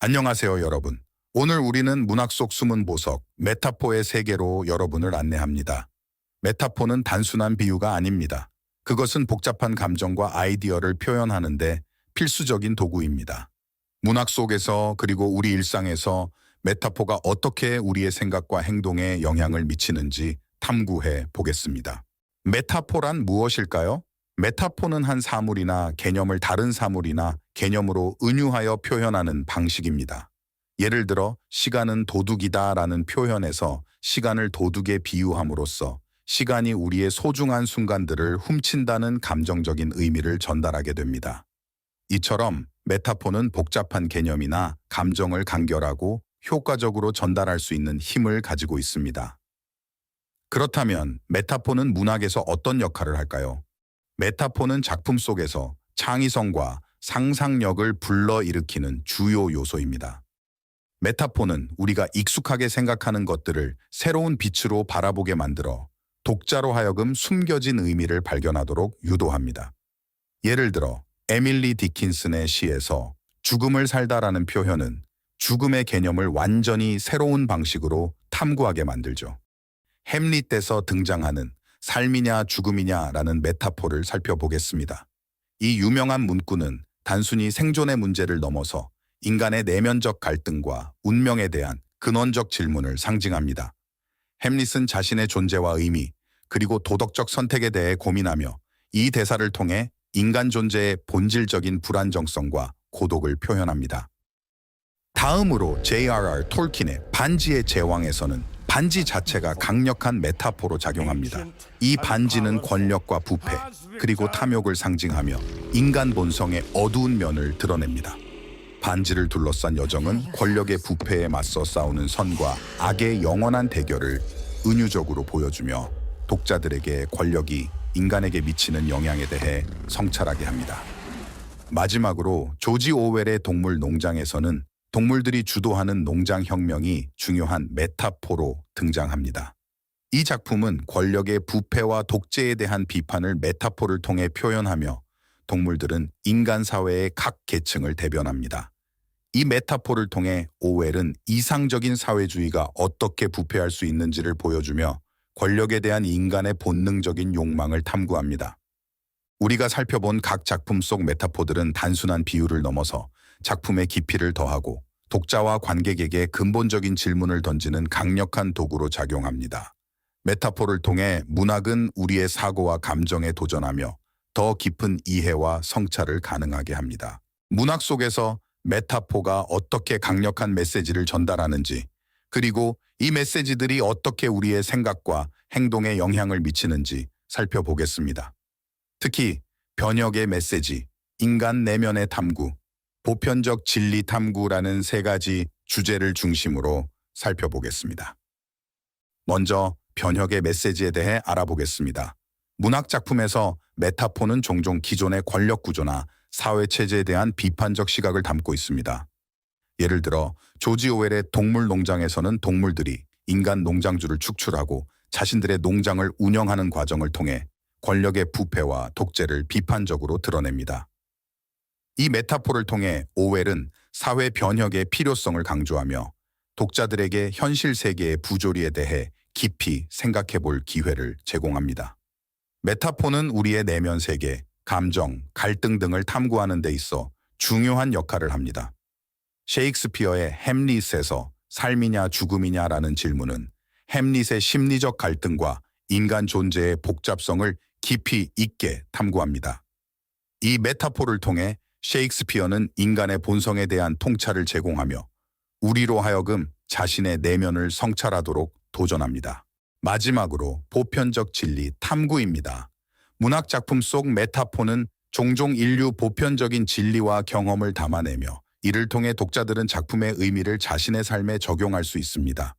안녕하세요, 여러분. 오늘 우리는 문학 속 숨은 보석, 메타포의 세계로 여러분을 안내합니다. 메타포는 단순한 비유가 아닙니다. 그것은 복잡한 감정과 아이디어를 표현하는데 필수적인 도구입니다. 문학 속에서 그리고 우리 일상에서 메타포가 어떻게 우리의 생각과 행동에 영향을 미치는지 탐구해 보겠습니다. 메타포란 무엇일까요? 메타포는 한 사물이나 개념을 다른 사물이나 개념으로 은유하여 표현하는 방식입니다. 예를 들어 시간은 도둑이다라는 표현에서 시간을 도둑에 비유함으로써 시간이 우리의 소중한 순간들을 훔친다는 감정적인 의미를 전달하게 됩니다. 이처럼 메타포는 복잡한 개념이나 감정을 간결하고 효과적으로 전달할 수 있는 힘을 가지고 있습니다. 그렇다면 메타포는 문학에서 어떤 역할을 할까요? 메타포는 작품 속에서 창의성과 상상력을 불러일으키는 주요 요소입니다. 메타포는 우리가 익숙하게 생각하는 것들을 새로운 빛으로 바라보게 만들어 독자로 하여금 숨겨진 의미를 발견하도록 유도합니다. 예를 들어 에밀리 디킨슨의 시에서 죽음을 살다라는 표현은 죽음의 개념을 완전히 새로운 방식으로 탐구하게 만들죠. 햄릿에서 등장하는 삶이냐 죽음이냐라는 메타포를 살펴보겠습니다. 이 유명한 문구는 단순히 생존의 문제를 넘어서 인간의 내면적 갈등과 운명에 대한 근원적 질문을 상징합니다. 햄릿은 자신의 존재와 의미, 그리고 도덕적 선택에 대해 고민하며 이 대사를 통해 인간 존재의 본질적인 불안정성과 고독을 표현합니다. 다음으로 J.R.R. 톨킨의 반지의 제왕에서는 반지 자체가 강력한 메타포로 작용합니다. 이 반지는 권력과 부패, 그리고 탐욕을 상징하며 인간 본성의 어두운 면을 드러냅니다. 반지를 둘러싼 여정은 권력의 부패에 맞서 싸우는 선과 악의 영원한 대결을 은유적으로 보여주며 독자들에게 권력이 인간에게 미치는 영향에 대해 성찰하게 합니다. 마지막으로 조지 오웰의 동물 농장에서는 동물들이 주도하는 농장혁명이 중요한 메타포로 등장합니다. 이 작품은 권력의 부패와 독재에 대한 비판을 메타포를 통해 표현하며 동물들은 인간 사회의 각 계층을 대변합니다. 이 메타포를 통해 오웰은 이상적인 사회주의가 어떻게 부패할 수 있는지를 보여주며 권력에 대한 인간의 본능적인 욕망을 탐구합니다. 우리가 살펴본 각 작품 속 메타포들은 단순한 비유를 넘어서 작품의 깊이를 더하고 독자와 관객에게 근본적인 질문을 던지는 강력한 도구로 작용합니다. 메타포를 통해 문학은 우리의 사고와 감정에 도전하며 더 깊은 이해와 성찰을 가능하게 합니다. 문학 속에서 메타포가 어떻게 강력한 메시지를 전달하는지, 그리고 이 메시지들이 어떻게 우리의 생각과 행동에 영향을 미치는지 살펴보겠습니다. 특히 변혁의 메시지, 인간 내면의 탐구, 보편적 진리 탐구라는 세 가지 주제를 중심으로 살펴보겠습니다. 먼저 변혁의 메시지에 대해 알아보겠습니다. 문학 작품에서 메타포는 종종 기존의 권력 구조나 사회 체제에 대한 비판적 시각을 담고 있습니다. 예를 들어 조지 오웰의 동물 농장에서는 동물들이 인간 농장주를 축출하고 자신들의 농장을 운영하는 과정을 통해 권력의 부패와 독재를 비판적으로 드러냅니다. 이 메타포를 통해 오웰은 사회 변혁의 필요성을 강조하며 독자들에게 현실 세계의 부조리에 대해 깊이 생각해 볼 기회를 제공합니다. 메타포는 우리의 내면 세계, 감정, 갈등 등을 탐구하는 데 있어 중요한 역할을 합니다. 셰익스피어의 햄릿에서 삶이냐 죽음이냐라는 질문은 햄릿의 심리적 갈등과 인간 존재의 복잡성을 깊이 있게 탐구합니다. 이 메타포를 통해 셰익스피어는 인간의 본성에 대한 통찰을 제공하며 우리로 하여금 자신의 내면을 성찰하도록 도전합니다. 마지막으로 보편적 진리 탐구입니다. 문학 작품 속 메타포는 종종 인류 보편적인 진리와 경험을 담아내며 이를 통해 독자들은 작품의 의미를 자신의 삶에 적용할 수 있습니다.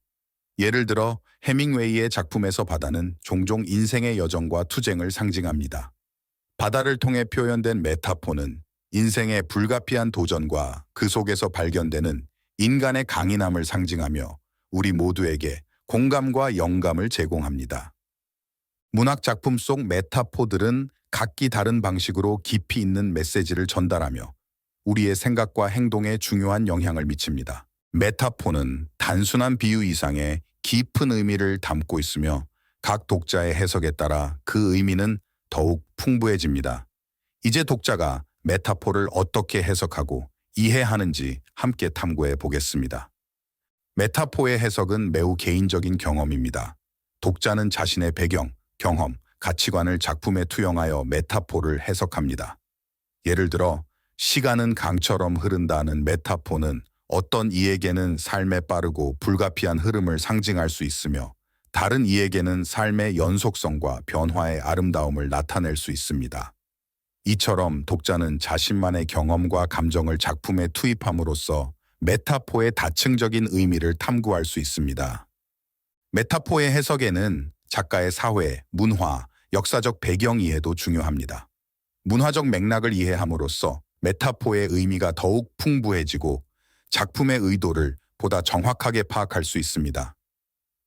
예를 들어 해밍웨이의 작품에서 바다는 종종 인생의 여정과 투쟁을 상징합니다. 바다를 통해 표현된 메타포는 인생의 불가피한 도전과 그 속에서 발견되는 인간의 강인함을 상징하며 우리 모두에게 공감과 영감을 제공합니다. 문학 작품 속 메타포들은 각기 다른 방식으로 깊이 있는 메시지를 전달하며 우리의 생각과 행동에 중요한 영향을 미칩니다. 메타포는 단순한 비유 이상의 깊은 의미를 담고 있으며 각 독자의 해석에 따라 그 의미는 더욱 풍부해집니다. 이제 독자가 메타포를 어떻게 해석하고 이해하는지 함께 탐구해 보겠습니다. 메타포의 해석은 매우 개인적인 경험입니다. 독자는 자신의 배경, 경험, 가치관을 작품에 투영하여 메타포를 해석합니다. 예를 들어 시간은 강처럼 흐른다는 메타포는 어떤 이에게는 삶의 빠르고 불가피한 흐름을 상징할 수 있으며 다른 이에게는 삶의 연속성과 변화의 아름다움을 나타낼 수 있습니다. 이처럼 독자는 자신만의 경험과 감정을 작품에 투입함으로써 메타포의 다층적인 의미를 탐구할 수 있습니다. 메타포의 해석에는 작가의 사회, 문화, 역사적 배경 이해도 중요합니다. 문화적 맥락을 이해함으로써 메타포의 의미가 더욱 풍부해지고 작품의 의도를 보다 정확하게 파악할 수 있습니다.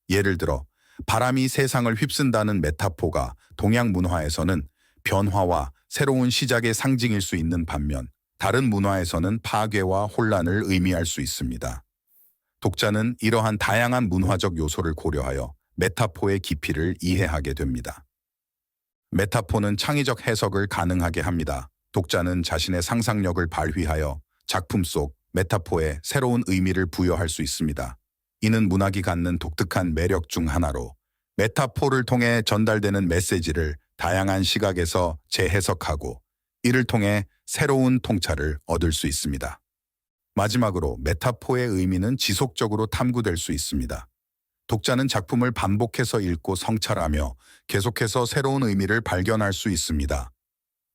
예를 들어 바람이 세상을 휩쓴다는 메타포가 동양 문화에서는 변화와 새로운 시작의 상징일 수 있는 반면 다른 문화에서는 파괴와 혼란을 의미할 수 있습니다. 독자는 이러한 다양한 문화적 요소를 고려하여 메타포의 깊이를 이해하게 됩니다. 메타포는 창의적 해석을 가능하게 합니다. 독자는 자신의 상상력을 발휘하여 작품 속 메타포에 새로운 의미를 부여할 수 있습니다. 이는 문학이 갖는 독특한 매력 중 하나로 메타포를 통해 전달되는 메시지를 다양한 시각에서 재해석하고 이를 통해 새로운 통찰을 얻을 수 있습니다. 마지막으로 메타포의 의미는 지속적으로 탐구될 수 있습니다. 독자는 작품을 반복해서 읽고 성찰하며 계속해서 새로운 의미를 발견할 수 있습니다.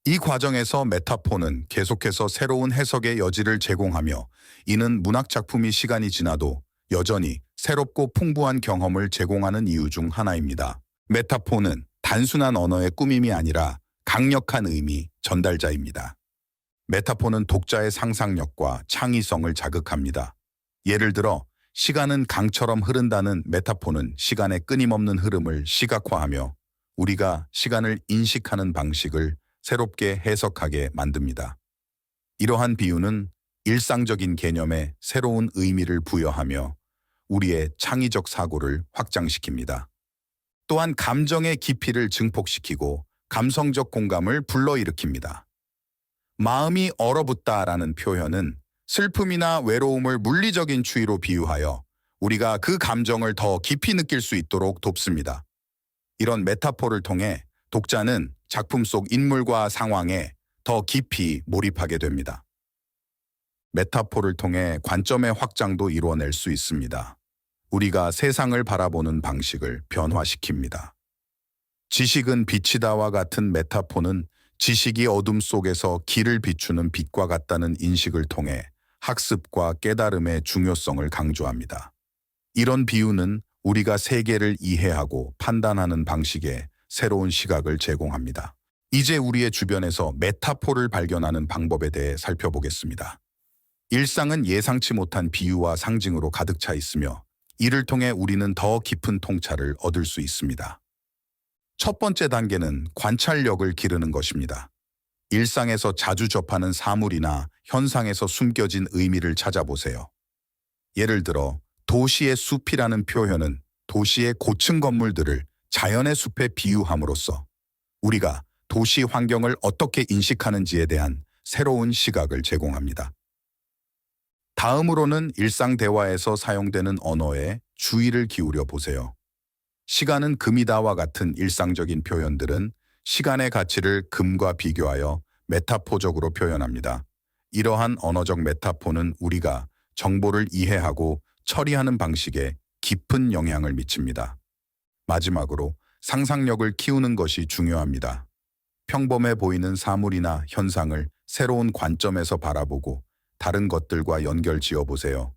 이 과정에서 메타포는 계속해서 새로운 해석의 여지를 제공하며 이는 문학 작품이 시간이 지나도 여전히 새롭고 풍부한 경험을 제공하는 이유 중 하나입니다. 메타포는 단순한 언어의 꾸밈이 아니라 강력한 의미 전달자입니다. 메타포는 독자의 상상력과 창의성을 자극합니다. 예를 들어 시간은 강처럼 흐른다는 메타포는 시간의 끊임없는 흐름을 시각화하며 우리가 시간을 인식하는 방식을 새롭게 해석하게 만듭니다. 이러한 비유는 일상적인 개념에 새로운 의미를 부여하며 우리의 창의적 사고를 확장시킵니다. 또한 감정의 깊이를 증폭시키고 감성적 공감을 불러일으킵니다. 마음이 얼어붙다라는 표현은 슬픔이나 외로움을 물리적인 추위로 비유하여 우리가 그 감정을 더 깊이 느낄 수 있도록 돕습니다. 이런 메타포를 통해 독자는 작품 속 인물과 상황에 더 깊이 몰입하게 됩니다. 메타포를 통해 관점의 확장도 이루어낼 수 있습니다. 우리가 세상을 바라보는 방식을 변화시킵니다. 지식은 빛이다와 같은 메타포는 지식이 어둠 속에서 길을 비추는 빛과 같다는 인식을 통해 학습과 깨달음의 중요성을 강조합니다. 이런 비유는 우리가 세계를 이해하고 판단하는 방식에 새로운 시각을 제공합니다. 이제 우리의 주변에서 메타포를 발견하는 방법에 대해 살펴보겠습니다. 일상은 예상치 못한 비유와 상징으로 가득 차 있으며 이를 통해 우리는 더 깊은 통찰을 얻을 수 있습니다. 첫 번째 단계는 관찰력을 기르는 것입니다. 일상에서 자주 접하는 사물이나 현상에서 숨겨진 의미를 찾아보세요. 예를 들어 도시의 숲이라는 표현은 도시의 고층 건물들을 자연의 숲에 비유함으로써 우리가 도시 환경을 어떻게 인식하는지에 대한 새로운 시각을 제공합니다. 다음으로는 일상 대화에서 사용되는 언어에 주의를 기울여 보세요. 시간은 금이다와 같은 일상적인 표현들은 시간의 가치를 금과 비교하여 메타포적으로 표현합니다. 이러한 언어적 메타포는 우리가 정보를 이해하고 처리하는 방식에 깊은 영향을 미칩니다. 마지막으로 상상력을 키우는 것이 중요합니다. 평범해 보이는 사물이나 현상을 새로운 관점에서 바라보고 다른 것들과 연결 지어보세요.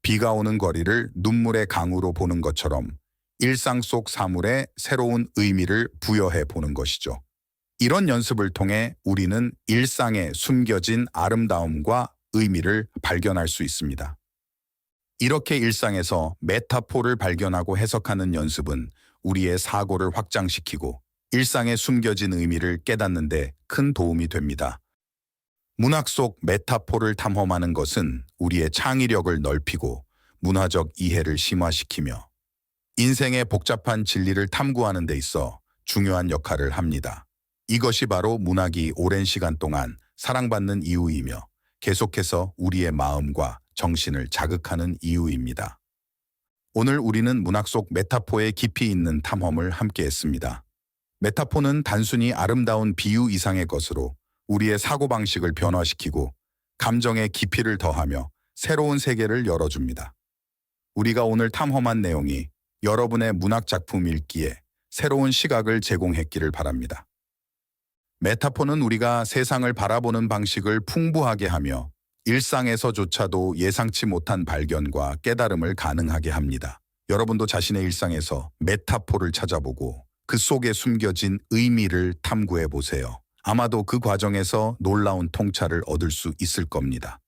비가 오는 거리를 눈물의 강으로 보는 것처럼 일상 속 사물에 새로운 의미를 부여해 보는 것이죠. 이런 연습을 통해 우리는 일상에 숨겨진 아름다움과 의미를 발견할 수 있습니다. 이렇게 일상에서 메타포를 발견하고 해석하는 연습은 우리의 사고를 확장시키고 일상에 숨겨진 의미를 깨닫는 데 큰 도움이 됩니다. 문학 속 메타포를 탐험하는 것은 우리의 창의력을 넓히고 문화적 이해를 심화시키며 인생의 복잡한 진리를 탐구하는 데 있어 중요한 역할을 합니다. 이것이 바로 문학이 오랜 시간 동안 사랑받는 이유이며 계속해서 우리의 마음과 정신을 자극하는 이유입니다. 오늘 우리는 문학 속 메타포의 깊이 있는 탐험을 함께 했습니다. 메타포는 단순히 아름다운 비유 이상의 것으로 우리의 사고방식을 변화시키고 감정의 깊이를 더하며 새로운 세계를 열어줍니다. 우리가 오늘 탐험한 내용이 여러분의 문학 작품 읽기에 새로운 시각을 제공했기를 바랍니다. 메타포는 우리가 세상을 바라보는 방식을 풍부하게 하며 일상에서조차도 예상치 못한 발견과 깨달음을 가능하게 합니다. 여러분도 자신의 일상에서 메타포를 찾아보고 그 속에 숨겨진 의미를 탐구해 보세요. 아마도 그 과정에서 놀라운 통찰을 얻을 수 있을 겁니다.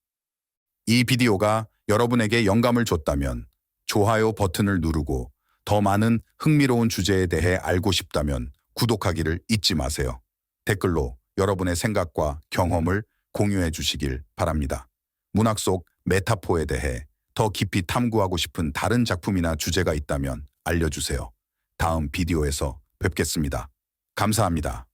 이 비디오가 여러분에게 영감을 줬다면 좋아요 버튼을 누르고 더 많은 흥미로운 주제에 대해 알고 싶다면 구독하기를 잊지 마세요. 댓글로 여러분의 생각과 경험을 공유해 주시길 바랍니다. 문학 속 메타포에 대해 더 깊이 탐구하고 싶은 다른 작품이나 주제가 있다면 알려주세요. 다음 비디오에서 뵙겠습니다. 감사합니다.